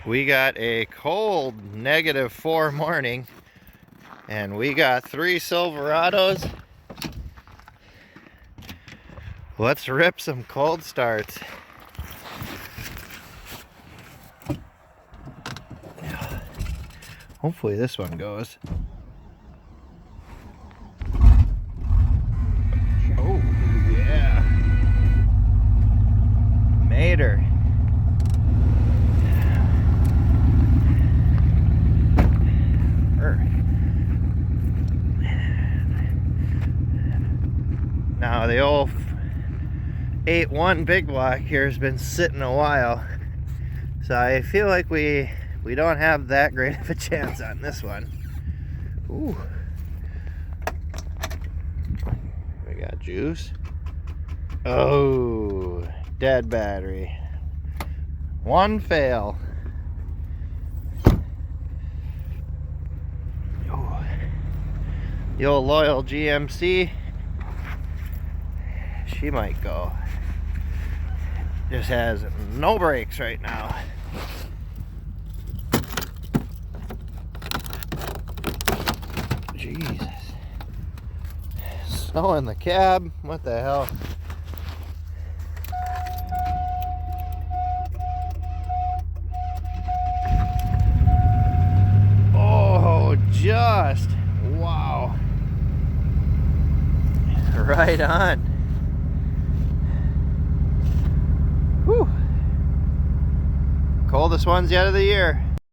We got a cold -4 morning, and we got 3 Silverados. Let's rip some cold starts. Hopefully this one goes. Oh, yeah. Made her. Now the old 8-1 big block here has been sitting a while, so I feel like we don't have that great of a chance on this one. Ooh, we got juice. Oh, dead battery. One fail. Oh, the old loyal GMC. She might go. Just has no brakes right now. Jesus. Snow in the cab. What the hell? Oh, just. Wow. Right on. Whew. Coldest ones yet of the year.